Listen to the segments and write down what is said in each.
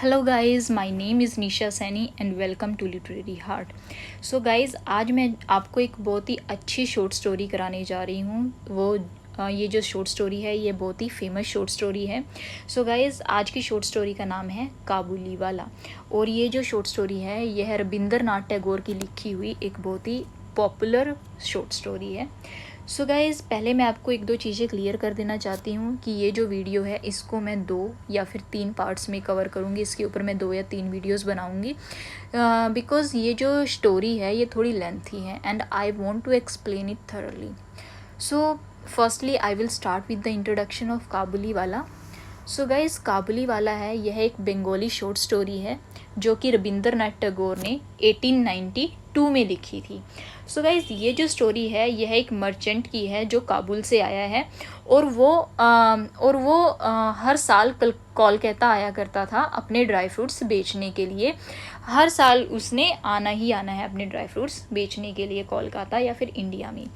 Hello guys, my name is Nisha Saini and welcome to literary heart. So guys, आज मैं आपको एक बहुत ही अच्छी शॉर्ट स्टोरी कराने जा रही हूँ। ये जो शॉर्ट स्टोरी है ये बहुत ही फेमस शॉर्ट स्टोरी है। सो गाइस, आज की शॉर्ट स्टोरी का नाम है काबुली वाला। और ये जो शॉर्ट स्टोरी है यह रविंद्रनाथ टैगोर की लिखी हुई एक बहुत ही पॉपुलर शॉर्ट स्टोरी है। सो गाइज़, पहले मैं आपको एक दो चीज़ें क्लियर कर देना चाहती हूँ कि ये जो वीडियो है इसको मैं 2 या फिर 3 पार्ट्स में कवर करूँगी। इसके ऊपर मैं 2 या 3 वीडियोस बनाऊँगी बिकॉज़ ये जो स्टोरी है ये थोड़ी लेंथी है and I want to explain it thoroughly. So firstly I will start with the introduction of Kabuliwala. So guys, काबुली वाला है यह एक बंगाली शॉर्ट स्टोरी है जो कि रविंद्रनाथ टैगोर ने 1892 में लिखी थी। सो गाइज़, ये जो स्टोरी है यह एक मर्चेंट की है जो काबुल से आया है और वो हर साल कोलकाता आया करता था अपने ड्राई फ्रूट्स बेचने के लिए। हर साल उसने आना ही आना है अपने ड्राई फ्रूट्स बेचने के लिए कोलकाता या फिर इंडिया में।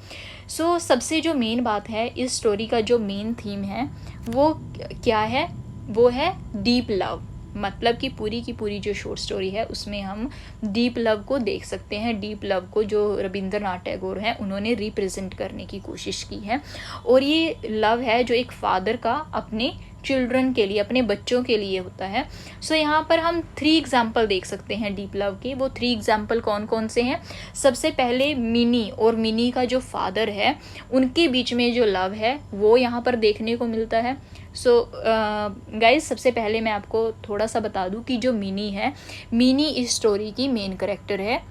सो सबसे जो मेन बात है इस स्टोरी का जो मेन थीम है वो क्या है, वो है डीप लव। मतलब कि पूरी की पूरी जो शॉर्ट स्टोरी है उसमें हम डीप लव को देख सकते हैं। डीप लव को जो रविंद्रनाथ टैगोर हैं उन्होंने रिप्रेजेंट करने की कोशिश की है। और ये लव है जो एक फादर का अपने चिल्ड्रन के लिए, अपने बच्चों के लिए होता है। सो यहाँ पर हम 3 एग्जाम्पल देख सकते हैं डीप लव के। वो 3 एग्जाम्पल कौन कौन से हैं? सबसे पहले मिनी और मिनी का जो फादर है उनके बीच में जो लव है वो यहाँ पर देखने को मिलता है। सो गाइज, सबसे पहले मैं आपको थोड़ा सा बता दूं कि जो मिनी है, मिनी इस स्टोरी की मेन कैरेक्टर है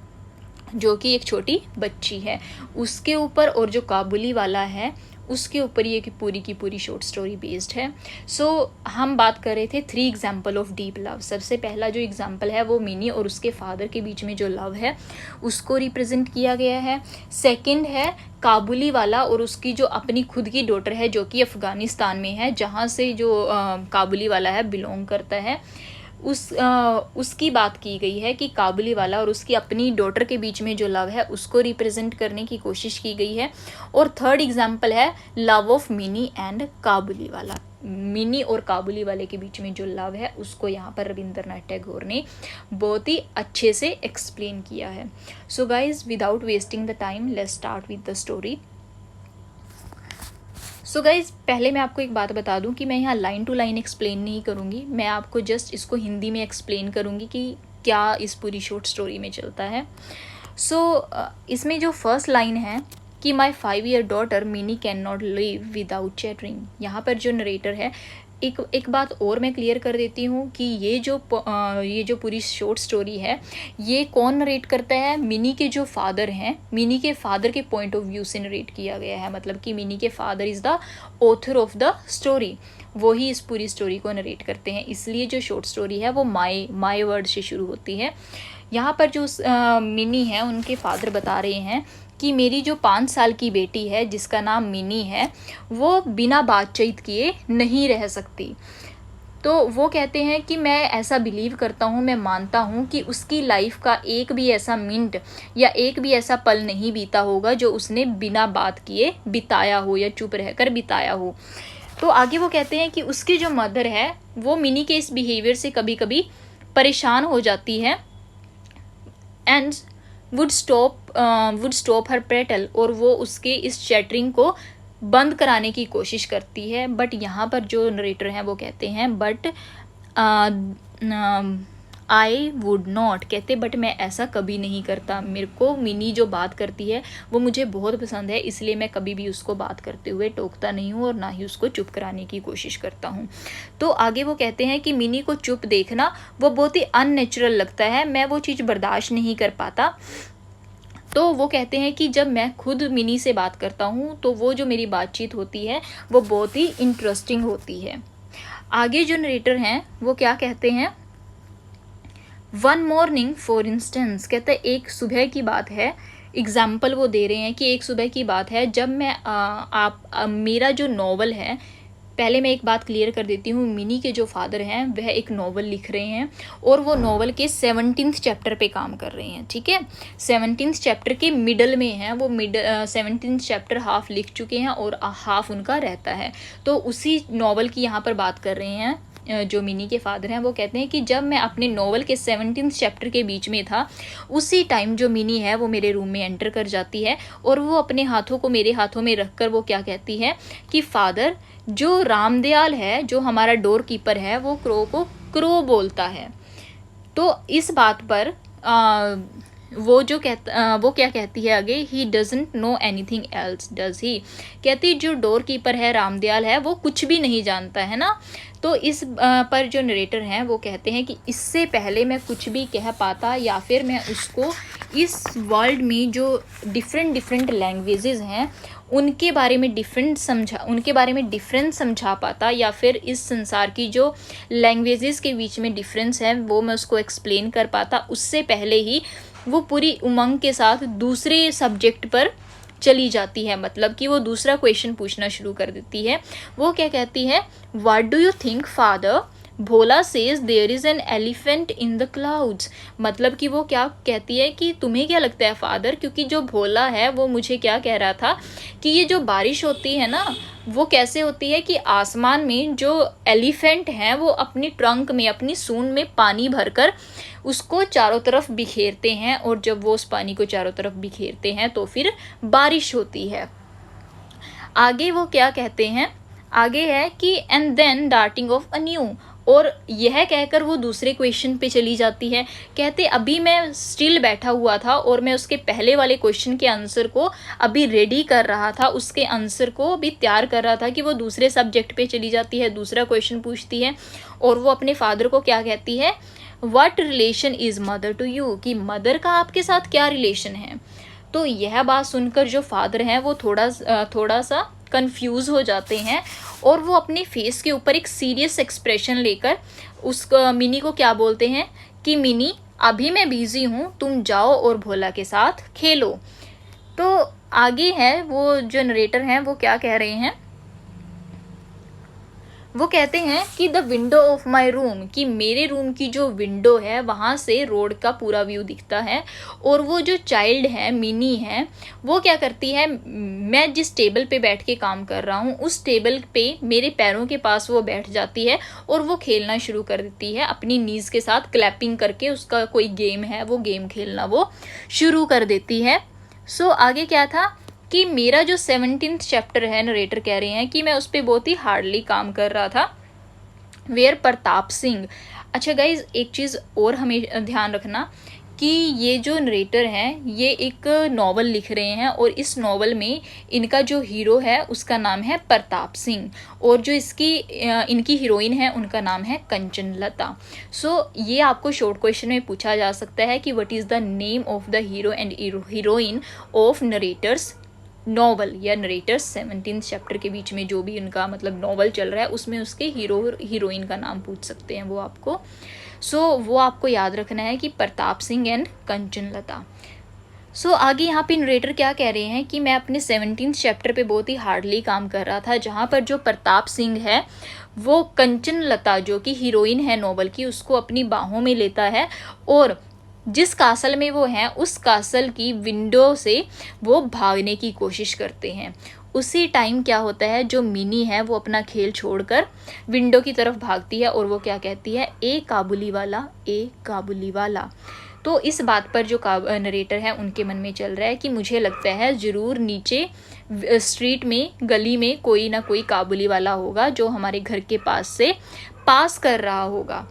जो कि एक छोटी बच्ची है उसके ऊपर, और जो काबुली वाला है उसके ऊपर ये की पूरी शॉर्ट स्टोरी बेस्ड है। सो हम बात कर रहे थे 3 एग्जाम्पल ऑफ डीप लव। सबसे पहला जो एग्जाम्पल है वो मिनी और उसके फादर के बीच में जो लव है उसको रिप्रेजेंट किया गया है। सेकंड है काबुली वाला और उसकी जो अपनी खुद की डॉटर है जो कि अफ़गानिस्तान में है, जहाँ से जो काबुली वाला है बिलोंग करता है। उसकी बात की गई है कि काबुली वाला और उसकी अपनी डॉटर के बीच में जो लव है उसको रिप्रेजेंट करने की कोशिश की गई है। और थर्ड एग्जाम्पल है लव ऑफ मिनी एंड काबुली वाला। मिनी और काबुली वाले के बीच में जो लव है उसको यहाँ पर रविंद्रनाथ टैगोर ने बहुत ही अच्छे से एक्सप्लेन किया है। So guys, without wasting the time, let's start with the story. So guys, पहले मैं आपको एक बात बता दूं कि मैं यहाँ लाइन टू लाइन एक्सप्लेन नहीं करूँगी। मैं आपको जस्ट इसको हिंदी में एक्सप्लेन करूँगी कि क्या इस पूरी शॉर्ट स्टोरी में चलता है। सो इसमें जो फर्स्ट लाइन है कि माई 5-year daughter mini can not live without chattering. यहाँ पर जो नरेटर है, एक बात और मैं क्लियर कर देती हूँ कि ये जो पूरी शॉर्ट स्टोरी है ये कौन नरेट करता है? मिनी के जो फादर हैं, मिनी के फादर के पॉइंट ऑफ व्यू से नरेट किया गया है। मतलब कि मिनी के father is the author of the story, वो ही इस पूरी स्टोरी को नरेट करते हैं। इसलिए जो शॉर्ट स्टोरी है वो माई वर्ड से शुरू होती है। यहाँ पर जो मिनी है उनके फादर बता रहे हैं कि मेरी जो 5 साल की बेटी है जिसका नाम मिनी है वो बिना बातचीत किए नहीं रह सकती। तो वो कहते हैं कि मैं ऐसा बिलीव करता हूँ, मैं मानता हूँ कि उसकी लाइफ का एक भी ऐसा मिनट या एक भी ऐसा पल नहीं बीता होगा जो उसने बिना बात किए बिताया हो या चुप रहकर बिताया हो। तो आगे वो कहते हैं कि उसकी जो मदर है वो मिनी के इस बिहेवियर से कभी कभी परेशान हो जाती है and would stop her petrol, और वो उसके इस चैटरिंग को बंद कराने की कोशिश करती है। बट यहाँ पर जो नरेटर हैं वो कहते हैं बट आई वुड नॉट, कहते बट मैं ऐसा कभी नहीं करता। मेरे को मिनी जो बात करती है वो मुझे बहुत पसंद है, इसलिए मैं कभी भी उसको बात करते हुए टोकता नहीं हूँ और ना ही उसको चुप कराने की कोशिश करता हूँ। तो आगे वो कहते हैं कि मिनी को चुप देखना वो बहुत ही अननेचुरल लगता है, मैं वो चीज़ बर्दाश्त नहीं कर पाता। तो वो कहते हैं कि जब मैं खुद मिनी से बात करता हूँ तो वो जो मेरी बातचीत होती है वो बहुत ही इंटरेस्टिंग होती है। आगे जो नरेटर हैं वो क्या कहते हैं? वन मॉर्निंग फॉर इंस्टेंस, कहते हैं एक सुबह की बात है। एग्जाम्पल वो दे रहे हैं कि एक सुबह की बात है जब मैं मेरा जो नॉवल है, पहले मैं एक बात क्लियर कर देती हूँ, मिनी के जो फादर हैं वह एक नॉवल लिख रहे हैं और वो नॉवल के 17th चैप्टर पे काम कर रहे हैं। ठीक है, 17th चैप्टर के मिडल में हैं वो, 17th चैप्टर हाफ लिख चुके हैं और हाफ उनका रहता है। तो उसी नॉवल की यहाँ पर बात कर रहे हैं जो मिनी के फादर हैं वो कहते हैं कि जब मैं अपने नॉवल के 17th चैप्टर के बीच में था, उसी टाइम जो मिनी है वो मेरे रूम में एंटर कर जाती है और वो अपने हाथों को मेरे हाथों में रखकर वो क्या कहती है कि फादर, जो रामदयाल है, जो हमारा डोर कीपर है, वो क्रो को क्रो बोलता है। तो इस बात पर वो क्या कहती है आगे, he doesn't know anything else does he. कहती जो डोर कीपर है रामदयाल है वो कुछ भी नहीं जानता है ना। तो इस पर जो नरेटर हैं वो कहते हैं कि इससे पहले मैं कुछ भी कह पाता या फिर मैं उसको इस वर्ल्ड में जो डिफरेंट लैंग्वेजेस हैं उनके बारे में डिफरेंस समझा पाता, या फिर इस संसार की जो लैंग्वेजेस के बीच में डिफरेंस है वो मैं उसको एक्सप्लेन कर पाता, उससे पहले ही वो पूरी उमंग के साथ दूसरे सब्जेक्ट पर चली जाती है। मतलब कि वो दूसरा क्वेश्चन पूछना शुरू कर देती है। वो क्या कहती है, what do you think father, Bhola says there is an elephant in the clouds. मतलब कि वो क्या कहती है कि तुम्हें क्या लगता है फादर, क्योंकि जो भोला है वो मुझे क्या कह रहा था कि ये जो बारिश होती है ना वो कैसे होती है कि आसमान में जो एलिफेंट हैं वो अपनी ट्रंक में, अपनी सूंड में पानी भरकर उसको चारों तरफ बिखेरते हैं, और जब वो उस पानी को चारों तरफ बिखेरते हैं तो फिर बारिश होती है। आगे वो क्या कहते हैं, आगे है कि and then darting off a new, और यह कहकर वो दूसरे क्वेश्चन पे चली जाती है। कहते अभी मैं स्टिल बैठा हुआ था और मैं उसके पहले वाले क्वेश्चन के आंसर को अभी रेडी कर रहा था, उसके आंसर को अभी तैयार कर रहा था कि वो दूसरे सब्जेक्ट पे चली जाती है, दूसरा क्वेश्चन पूछती है और वो अपने फादर को क्या कहती है, what relation is mother to you, कि मदर का आपके साथ क्या रिलेशन है। तो यह बात सुनकर जो फादर हैं वो थोड़ा सा कंफ्यूज हो जाते हैं और वो अपने फेस के ऊपर एक सीरियस एक्सप्रेशन लेकर उस मिनी को क्या बोलते हैं कि मिनी अभी मैं बिजी हूँ, तुम जाओ और भोला के साथ खेलो। तो आगे है वो जो नरेटर हैं वो क्या कह रहे हैं, वो कहते हैं कि the window of my room, कि मेरे रूम की जो विंडो है वहाँ से रोड का पूरा व्यू दिखता है। और वो जो चाइल्ड है मिनी है वो क्या करती है, मैं जिस टेबल पे बैठ के काम कर रहा हूँ उस टेबल पे मेरे पैरों के पास वो बैठ जाती है और वो खेलना शुरू कर देती है अपनी नीज के साथ क्लैपिंग करके, उसका कोई गेम है वो गेम खेलना वो शुरू कर देती है। सो आगे क्या था कि मेरा जो 17th चैप्टर है, नरेटर कह रहे हैं कि मैं उस पर बहुत ही हार्डली काम कर रहा था, वेयर प्रताप सिंह। अच्छा गाइज, एक चीज़ और हमें ध्यान रखना कि ये जो नरेटर हैं ये एक नॉवल लिख रहे हैं और इस नॉवल में इनका जो हीरो है उसका नाम है प्रताप सिंह और जो इनकी हीरोइन है उनका नाम है कंचनलता। सो ये आपको शॉर्ट क्वेश्चन में पूछा जा सकता है कि what is the name of the hero and heroine of narrator's novel, या नरेटर्स 17th चैप्टर के बीच में जो भी उनका मतलब नॉवल चल रहा है उसमें उसके हीरोइन का नाम पूछ सकते हैं वो आपको। वो आपको याद रखना है कि प्रताप सिंह एंड कंचनलता। आगे यहाँ पे नरेटर क्या कह रहे हैं कि मैं अपने 17th चैप्टर पे बहुत ही हार्डली काम कर रहा था, जहाँ पर जो प्रताप सिंह है वो कंचनलता जो कि हीरोइन है नॉवल की उसको अपनी बाहों में लेता है और जिस कासल में वो हैं उस कासल की विंडो से वो भागने की कोशिश करते हैं। उसी टाइम क्या होता है, जो मिनी है वो अपना खेल छोड़कर विंडो की तरफ भागती है और वो क्या कहती है, ए काबुली वाला, ए काबुली वाला। तो इस बात पर जो नरेटर है उनके मन में चल रहा है कि मुझे लगता है ज़रूर नीचे स्ट्रीट में, गली में कोई ना कोई काबुली वाला होगा जो हमारे घर के पास से पास कर रहा होगा।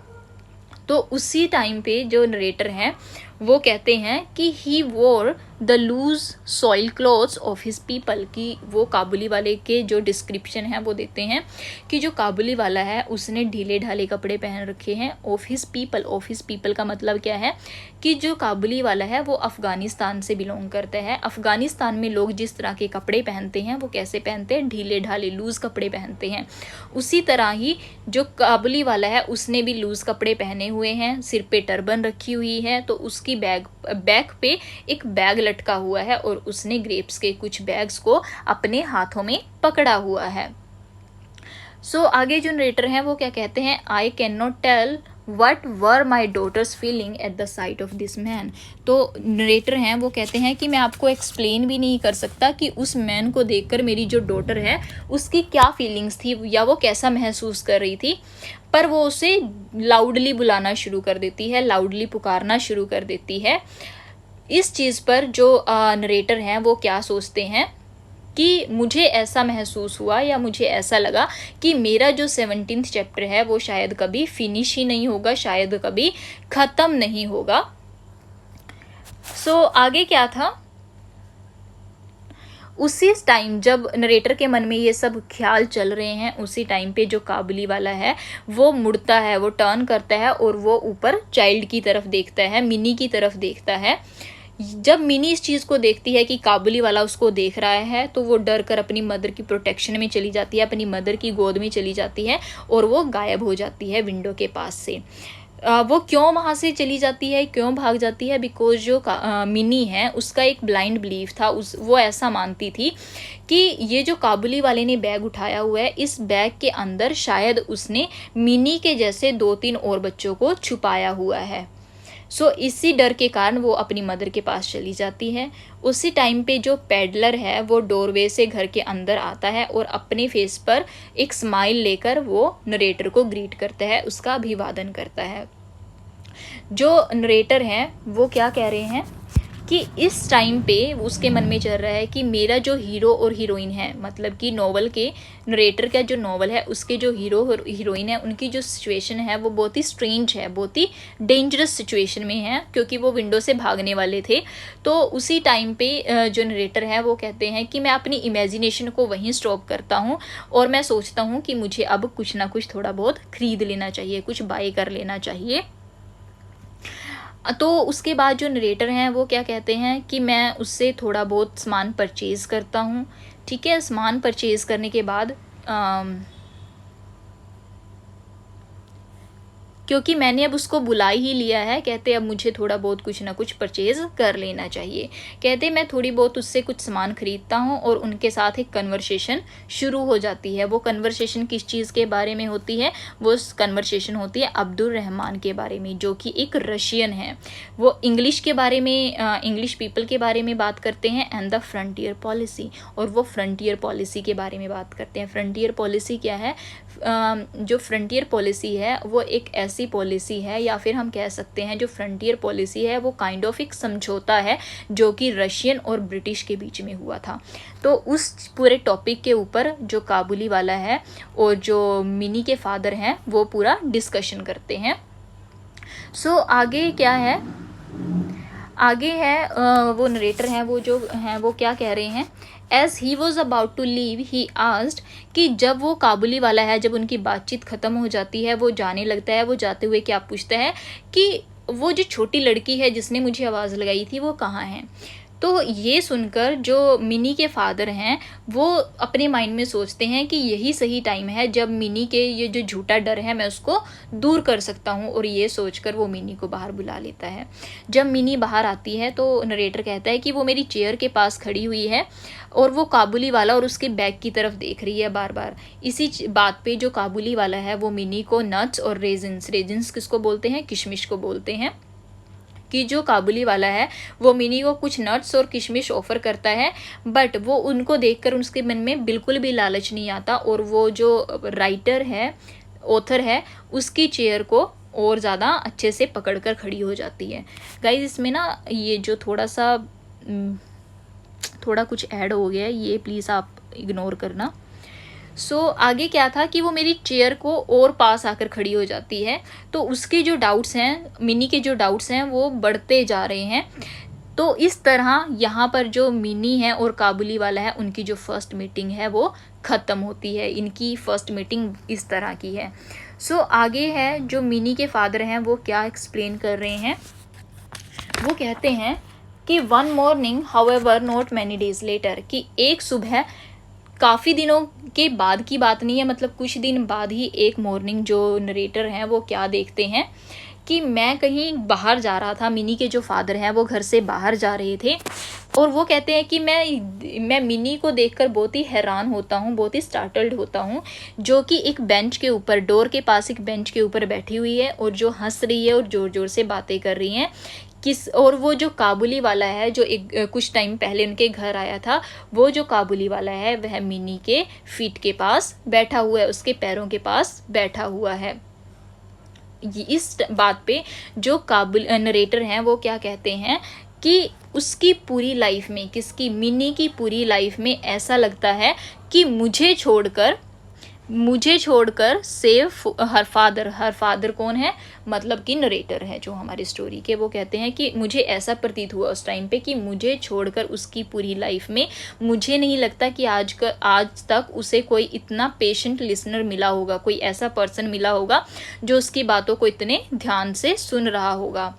तो उसी टाइम पे जो नरेटर हैं वो कहते हैं कि he wore the loose soil clothes of his people, कि वो काबुली वाले के जो डिस्क्रिप्शन है वो देते हैं कि जो काबुली वाला है उसने ढीले ढाले कपड़े पहन रखे हैं। ऑफ हिज पीपल का मतलब क्या है कि जो काबुली वाला है वो अफ़गानिस्तान से बिलोंग करता है। अफ़गानिस्तान में लोग जिस तरह के कपड़े पहनते हैं वो कैसे पहनते हैं, ढीले ढाले लूज़ कपड़े पहनते हैं। उसी तरह ही जो काबुली वाला है उसने भी लूज़ कपड़े पहने हुए हैं, सिर पे टर्बन रखी हुई है, तो उसकी बैक पे एक बैग लटका हुआ है और उसने ग्रेप्स के कुछ बैग्स को अपने हाथों में पकड़ा हुआ है। आगे जो नरेटर हैं वो क्या कहते हैं, I can not tell what were my daughter's feeling at the sight of this man. तो नरेटर हैं वो कहते हैं कि मैं आपको एक्सप्लेन भी नहीं कर सकता कि उस मैन को देखकर मेरी जो डॉटर है उसकी क्या फीलिंग्स थी या वो कैसा महसूस कर रही थी, पर वो उसे लाउडली बुलाना शुरू कर देती है, लाउडली पुकारना शुरू कर देती है। इस चीज़ पर जो नरेटर हैं वो क्या सोचते हैं कि मुझे ऐसा महसूस हुआ या मुझे ऐसा लगा कि मेरा जो 17th चैप्टर है वो शायद कभी फिनिश ही नहीं होगा, शायद कभी ख़त्म नहीं होगा। आगे क्या था, उसी टाइम जब नरेटर के मन में ये सब ख्याल चल रहे हैं, उसी टाइम पे जो काबुली वाला है वो मुड़ता है, वो टर्न करता है और वो ऊपर चाइल्ड की तरफ देखता है, मिनी की तरफ देखता है। जब मिनी इस चीज़ को देखती है कि काबुली वाला उसको देख रहा है तो वो डर कर अपनी मदर की प्रोटेक्शन में चली जाती है, अपनी मदर की गोद में चली जाती है और वो गायब हो जाती है विंडो के पास से। वो क्यों वहाँ से चली जाती है, क्यों भाग जाती है? बिकॉज जो मिनी है उसका एक ब्लाइंड बिलीफ था, वो ऐसा मानती थी कि ये जो काबुली वाले ने बैग उठाया हुआ है, इस बैग के अंदर शायद उसने मिनी के जैसे 2-3 और बच्चों को छुपाया हुआ है। इसी डर के कारण वो अपनी मदर के पास चली जाती है। उसी टाइम पे जो पैडलर है वो डोरवे से घर के अंदर आता है और अपने फेस पर एक स्माइल लेकर वो नरेटर को ग्रीट करता है, उसका अभिवादन करता है। जो नरेटर हैं वो क्या कह रहे हैं कि इस टाइम पे उसके मन में चल रहा है कि मेरा जो हीरो और हीरोइन है, मतलब कि नॉवल के नरेटर का जो नॉवल है उसके जो हीरो और हीरोइन है उनकी जो सिचुएशन है वो बहुत ही स्ट्रेंज है, बहुत ही डेंजरस सिचुएशन में है, क्योंकि वो विंडो से भागने वाले थे। तो उसी टाइम पे जो नरेटर है वो कहते हैं कि मैं अपनी इमेजिनेशन को वहीं स्टॉप करता हूँ और मैं सोचता हूँ कि मुझे अब कुछ ना कुछ थोड़ा बहुत ख़रीद लेना चाहिए, कुछ बाय कर लेना चाहिए। तो उसके बाद जो नरेटर हैं वो क्या कहते हैं कि मैं उससे थोड़ा बहुत सामान परचेज़ करता हूँ। ठीक है, सामान परचेज़ करने के बाद क्योंकि मैंने अब उसको बुला ही लिया है, कहते अब मुझे थोड़ा बहुत कुछ ना कुछ परचेज़ कर लेना चाहिए। कहते मैं थोड़ी बहुत उससे कुछ सामान ख़रीदता हूँ और उनके साथ एक कन्वर्सेशन शुरू हो जाती है। वो कन्वर्सेशन किस चीज़ के बारे में होती है? वो कन्वर्सेशन होती है अब्दुल रहमान के बारे में, जो कि एक रशियन है। वो इंग्लिश के बारे में, इंग्लिश पीपल के बारे में बात करते हैं एंड द फ्रंटियर पॉलिसी, और वो फ्रंटियर पॉलिसी के बारे में बात करते हैं। फ्रंटियर पॉलिसी क्या है? जो फ्रंटियर पॉलिसी है वो एक ऐसी पॉलिसी है, या फिर हम कह सकते हैं जो फ्रंटियर पॉलिसी है वो काइंड ऑफ एक समझौता है जो कि रशियन और ब्रिटिश के बीच में हुआ था। तो उस पूरे टॉपिक के ऊपर जो काबुली वाला है और जो मिनी के फादर हैं वो पूरा डिस्कशन करते हैं। आगे क्या है? आगे है वो नरेटर हैं वो जो हैं वो क्या कह रहे हैं, as he was about to leave he asked, कि जब वो काबुली वाला है, जब उनकी बातचीत ख़त्म हो जाती है, वो जाने लगता है, वो जाते हुए क्या पूछता है कि वो जो छोटी लड़की है जिसने मुझे आवाज़ लगाई थी वो कहाँ है। तो ये सुनकर जो मिनी के फादर हैं वो अपने माइंड में सोचते हैं कि यही सही टाइम है जब मिनी के ये जो झूठा डर है मैं उसको दूर कर सकता हूँ, और ये सोचकर वो मिनी को बाहर बुला लेता है। जब मिनी बाहर आती है तो नरेटर कहता है कि वो मेरी चेयर के पास खड़ी हुई है और वो काबुली वाला और उसके बैग की तरफ देख रही है बार बार। इसी बात पे जो काबुली वाला है वो मिनी को नट्स और रेजिन्स किसको बोलते हैं? किशमिश को बोलते हैं। कि जो काबुली वाला है वो मिनी को कुछ नट्स और किशमिश ऑफ़र करता है, बट वो उनको देखकर उसके मन में बिल्कुल भी लालच नहीं आता, और वो जो राइटर है, ऑथर है, उसकी चेयर को और ज़्यादा अच्छे से पकड़कर खड़ी हो जाती है। गाइस इसमें ना ये जो थोड़ा कुछ ऐड हो गया है, ये प्लीज़ आप इग्नोर करना। आगे क्या था कि वो मेरी चेयर को और पास आकर खड़ी हो जाती है, तो उसके जो डाउट्स हैं, मिनी के जो डाउट्स हैं वो बढ़ते जा रहे हैं। तो इस तरह यहाँ पर जो मिनी है और काबुली वाला है उनकी जो फर्स्ट मीटिंग है वो ख़त्म होती है। इनकी फ़र्स्ट मीटिंग इस तरह की है। आगे है जो मिनी के फादर हैं वो क्या एक्सप्लेन कर रहे हैं, वो कहते हैं कि one morning however not many days later, कि एक सुबह, काफ़ी दिनों के बाद की बात नहीं है, मतलब कुछ दिन बाद ही एक मॉर्निंग जो नरेटर हैं वो क्या देखते हैं कि मैं कहीं बाहर जा रहा था, मिनी के जो फादर हैं वो घर से बाहर जा रहे थे, और वो कहते हैं कि मैं मिनी को देखकर बहुत ही हैरान होता हूँ, बहुत ही स्टार्टल्ड होता हूँ, जो कि एक बेंच के ऊपर, डोर के पास एक बेंच के ऊपर बैठी हुई है और जो हंस रही है और ज़ोर ज़ोर से बातें कर रही हैं। और वो जो काबुली वाला है जो एक कुछ टाइम पहले उनके घर आया था, वो जो काबुली वाला है वह मिनी के फीट के पास बैठा हुआ है, उसके पैरों के पास बैठा हुआ है। इस बात पे जो नरेटर हैं वो क्या कहते हैं कि उसकी पूरी लाइफ में, किसकी, मिनी की पूरी लाइफ में ऐसा लगता है कि मुझे छोड़कर सिर्फ हर फादर कौन है, मतलब कि नरेटर है जो हमारी स्टोरी के, वो कहते हैं कि मुझे ऐसा प्रतीत हुआ उस टाइम पे कि मुझे छोड़कर उसकी पूरी लाइफ में मुझे नहीं लगता कि आज तक उसे कोई इतना पेशेंट लिसनर मिला होगा, कोई ऐसा पर्सन मिला होगा जो उसकी बातों को इतने ध्यान से सुन रहा होगा।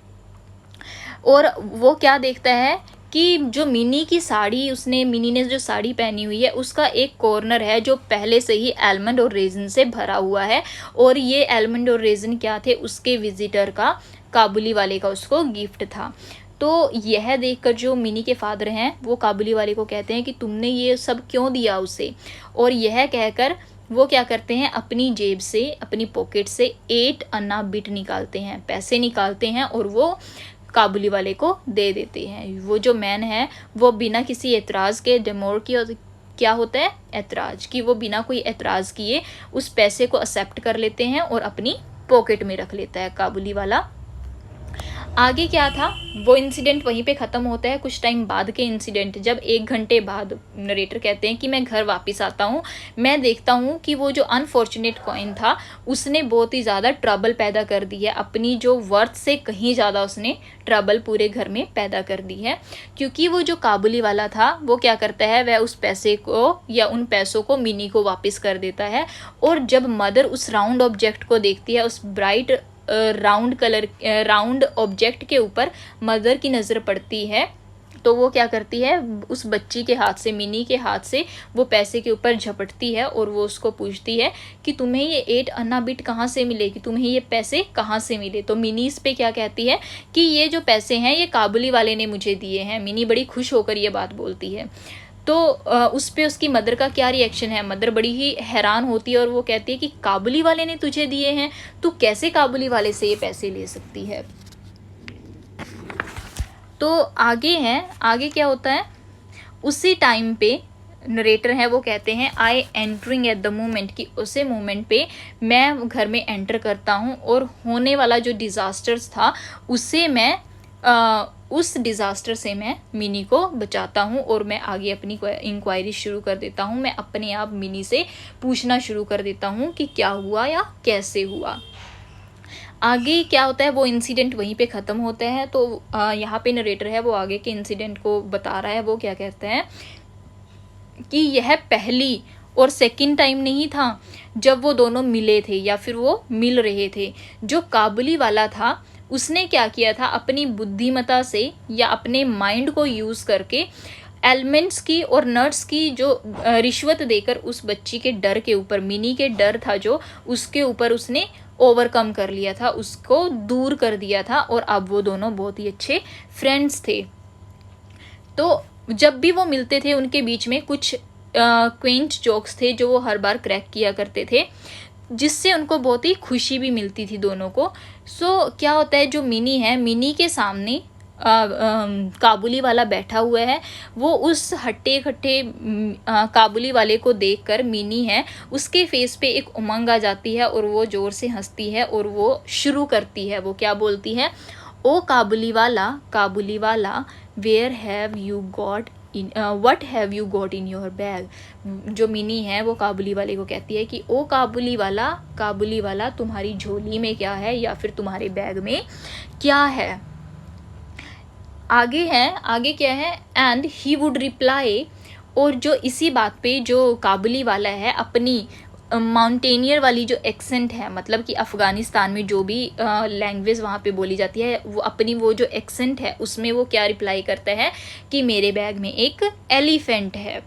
और वो क्या देखता है कि जो मिनी की साड़ी, मिनी ने जो साड़ी पहनी हुई है उसका एक कॉर्नर है जो पहले से ही आलमंड और रेजिन से भरा हुआ है, और ये आलमंड और रेजिन क्या थे, उसके विजिटर का, काबुली वाले का उसको गिफ्ट था। तो यह देखकर जो मिनी के फादर हैं वो काबुली वाले को कहते हैं कि तुमने ये सब क्यों दिया उसे, और यह कहकर वो क्या करते हैं, अपनी जेब से, अपनी पॉकेट से 8 अन्ना बिट निकालते हैं, पैसे निकालते हैं और वो काबुली वाले को दे देते हैं। वो जो मैन है वो बिना किसी एतराज़ के, डेमोर की, और क्या होता है एतराज़, कि वो बिना कोई एतराज़ किए उस पैसे को एक्सेप्ट कर लेते हैं और अपनी पॉकेट में रख लेता है काबुली वाला। आगे क्या था, वो इंसिडेंट वहीं पे ख़त्म होता है। कुछ टाइम बाद के इंसिडेंट, जब 1 घंटे बाद नरेटर कहते हैं कि मैं घर वापस आता हूँ, मैं देखता हूँ कि वो जो अनफॉर्चुनेट कॉइन था उसने बहुत ही ज़्यादा ट्रबल पैदा कर दी है, अपनी जो वर्थ से कहीं ज़्यादा उसने ट्रबल पूरे घर में पैदा कर दी है। क्योंकि वो जो काबुली वाला था वो क्या करता है, वह उस पैसे को या उन पैसों को मिनी को वापस कर देता है। और जब मदर उस राउंड ऑब्जेक्ट को देखती है, उस ब्राइट राउंड ऑब्जेक्ट के ऊपर मदर की नज़र पड़ती है, तो वो क्या करती है, उस बच्ची के हाथ से, मिनी के हाथ से वो पैसे के ऊपर झपटती है और वो उसको पूछती है कि तुम्हें ये 8 अन्ना बिट कहाँ से मिले, कि तुम्हें ये पैसे कहाँ से मिले। तो मिनी इस पे क्या कहती है कि ये जो पैसे हैं ये काबुली वाले ने मुझे दिए हैं। मिनी बड़ी खुश होकर ये बात बोलती है। तो उस पे उसकी मदर का क्या रिएक्शन है, मदर बड़ी ही हैरान होती है और वो कहती है कि काबुली वाले ने तुझे दिए हैं, तू कैसे काबुली वाले से ये पैसे ले सकती है। तो आगे क्या होता है, उसी टाइम पे नरेटर है वो कहते हैं आई एंटरिंग एट द मोमेंट, कि उसे मोमेंट पे मैं घर में एंटर करता हूँ और होने वाला जो डिज़ास्टर्स था उससे मैं उस डिज़ास्टर से मैं मिनी को बचाता हूँ और मैं आगे अपनी इंक्वायरी शुरू कर देता हूँ। मैं अपने आप मिनी से पूछना शुरू कर देता हूँ कि क्या हुआ या कैसे हुआ। आगे क्या होता है, वो इंसिडेंट वहीं पे ख़त्म होता है। तो यहाँ पे नरेटर है वो आगे के इंसिडेंट को बता रहा है। वो क्या कहते हैं कि यह पहली और सेकंड टाइम नहीं था जब वो दोनों मिले थे या फिर वो मिल रहे थे। जो काबुली वाला था उसने क्या किया था, अपनी बुद्धिमत्ता से या अपने माइंड को यूज़ करके एलिमेंट्स की और नट्स की जो रिश्वत देकर उस बच्ची के डर के ऊपर, मिनी के डर था जो, उसके ऊपर उसने ओवरकम कर लिया था, उसको दूर कर दिया था और अब वो दोनों बहुत ही अच्छे फ्रेंड्स थे। तो जब भी वो मिलते थे उनके बीच में कुछ क्वेंट जोक्स थे जो वो हर बार क्रैक किया करते थे, जिससे उनको बहुत ही खुशी भी मिलती थी दोनों को। सो क्या होता है, जो मिनी है, मिनी के सामने काबुली वाला बैठा हुआ है। वो उस हट्टे खट्टे काबुली वाले को देखकर मिनी है उसके फेस पे एक उमंग आ जाती है और वो ज़ोर से हंसती है और वो शुरू करती है, वो क्या बोलती है, oh Kabuliwala where have you got in what have you got in your bag. जो मिनी है वो काबुली वाले को कहती है कि ओ काबुली वाला तुम्हारी झोली में क्या है या फिर तुम्हारे बैग में क्या है। आगे क्या है, एंड ही वुड रिप्लाई। और जो इसी बात पे जो काबुली वाला है अपनी माउंटेनियर वाली जो एक्सेंट है, मतलब कि अफ़गानिस्तान में जो भी लैंग्वेज वहाँ पे बोली जाती है, वो अपनी वो जो एक्सेंट है उसमें वो क्या रिप्लाई करता है कि मेरे बैग में एक एलिफेंट है।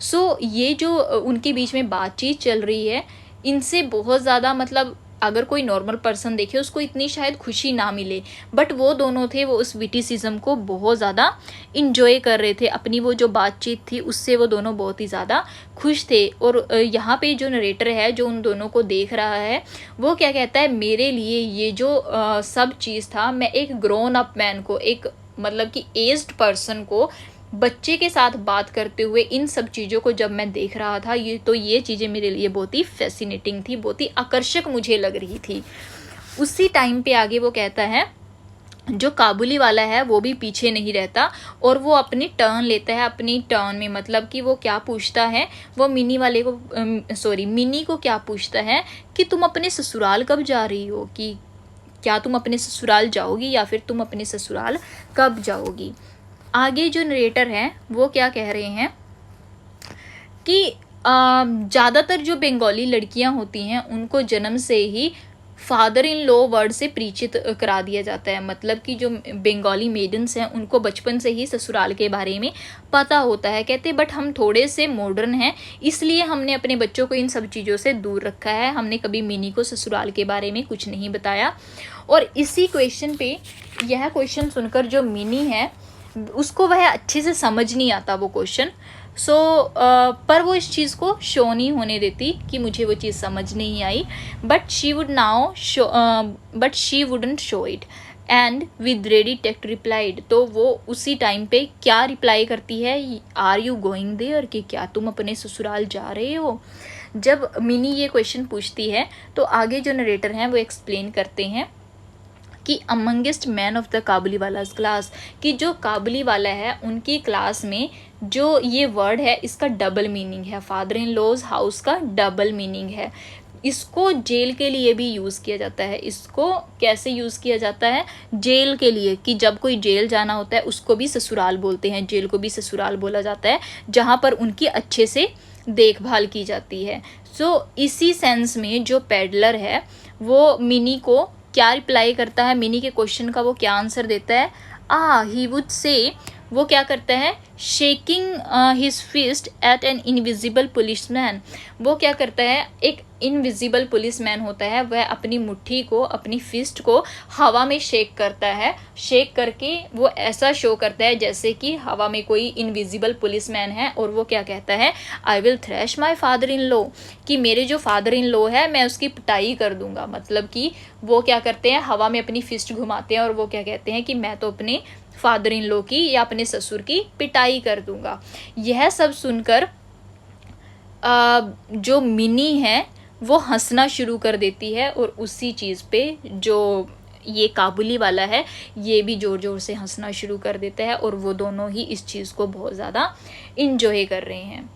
सो ये जो उनके बीच में बातचीत चल रही है, इनसे बहुत ज़्यादा मतलब अगर कोई नॉर्मल पर्सन देखे उसको इतनी शायद खुशी ना मिले, बट वो दोनों थे वो उस विटिसिज्म को बहुत ज़्यादा इंजॉय कर रहे थे। अपनी वो जो बातचीत थी उससे वो दोनों बहुत ही ज़्यादा खुश थे। और यहाँ पे जो नरेटर है जो उन दोनों को देख रहा है वो क्या कहता है, मेरे लिए ये जो सब चीज़ था, मैं एक ग्रोन अप मैन को, एक मतलब कि एज्ड पर्सन को बच्चे के साथ बात करते हुए इन सब चीज़ों को जब मैं देख रहा था, ये चीज़ें मेरे लिए बहुत ही फैसिनेटिंग थी, बहुत ही आकर्षक मुझे लग रही थी। उसी टाइम पे आगे वो कहता है, जो काबुली वाला है वो भी पीछे नहीं रहता और वो अपनी टर्न लेता है। अपनी टर्न में मतलब कि वो क्या पूछता है, वो मिनी को क्या पूछता है कि तुम अपने ससुराल कब जा रही हो, कि क्या तुम अपने ससुराल जाओगी या फिर तुम अपने ससुराल कब जाओगी। आगे जो नरेटर है वो क्या कह रहे हैं कि ज़्यादातर जो बंगाली लड़कियां होती हैं उनको जन्म से ही फादर इन लॉ वर्ड से परिचित करा दिया जाता है। मतलब कि जो बंगाली मेडन्स हैं उनको बचपन से ही ससुराल के बारे में पता होता है। कहते बट हम थोड़े से मॉडर्न हैं, इसलिए हमने अपने बच्चों को इन सब चीज़ों से दूर रखा है। हमने कभी मिनी को ससुराल के बारे में कुछ नहीं बताया। और इसी क्वेश्चन पे, यह क्वेश्चन सुनकर जो मिनी है उसको वह अच्छे से समझ नहीं आता वो क्वेश्चन। पर वो इस चीज़ को शो नहीं होने देती कि मुझे वो चीज़ समझ नहीं आई, but she wouldn't show it and with ready tact replied. तो वो उसी टाइम पे क्या रिप्लाई करती है, आर यू गोइंग देयर, कि क्या तुम अपने ससुराल जा रहे हो। जब मिनी ये क्वेश्चन पूछती है तो आगे जो नरेटर हैं वो एक्सप्लेन करते हैं कि amongst man of the Kabuliwala's class, कि जो काबुली वाला है उनकी क्लास में जो ये वर्ड है इसका डबल मीनिंग है। फादर इन लॉज हाउस का डबल मीनिंग है। इसको जेल के लिए भी यूज़ किया जाता है। इसको कैसे यूज़ किया जाता है, जेल के लिए, कि जब कोई जेल जाना होता है उसको भी ससुराल बोलते हैं, जेल को भी ससुराल बोला जाता है, जहाँ पर उनकी अच्छे से देखभाल की जाती है। इसी सेंस में जो पेडलर है वो मिनी को क्या रिप्लाई करता है, मिनी के क्वेश्चन का वो क्या आंसर देता है, ही वुड से, वो क्या करता है, shaking his fist at an invisible policeman. वो क्या करता है, एक इनविजिबल पुलिसमैन होता है, वह अपनी मुट्ठी को, अपनी फिस्ट को हवा में शेक करता है। शेक करके वो ऐसा शो करता है जैसे कि हवा में कोई इनविजिबल पुलिसमैन है। और वो क्या कहता है, I will trash my father in law, कि मेरे जो फादर इन लॉ है मैं उसकी पिटाई कर दूंगा। मतलब कि वो क्या करते हैं, हवा में अपनी फिस्ट घुमाते हैं और वो क्या कहते हैं कि मैं तो अपने फादर इन लॉ की या अपने ससुर की पिटाई कर दूंगा। यह सब सुनकर जो मिनी है वो हंसना शुरू कर देती है और उसी चीज़ पे जो ये काबुली वाला है ये भी ज़ोर ज़ोर से हंसना शुरू कर देता है और वो दोनों ही इस चीज़ को बहुत ज़्यादा इंजॉय कर रहे हैं।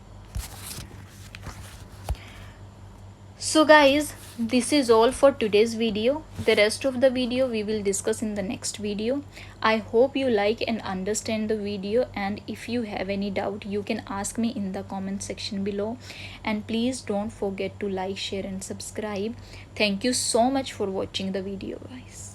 So guys, this is all for today's video. The rest of the video we will discuss in the next video. I hope you like and understand the video, and if you have any doubt you can ask me in the comment section below, and please don't forget to like, share and subscribe. Thank you so much for watching the video guys.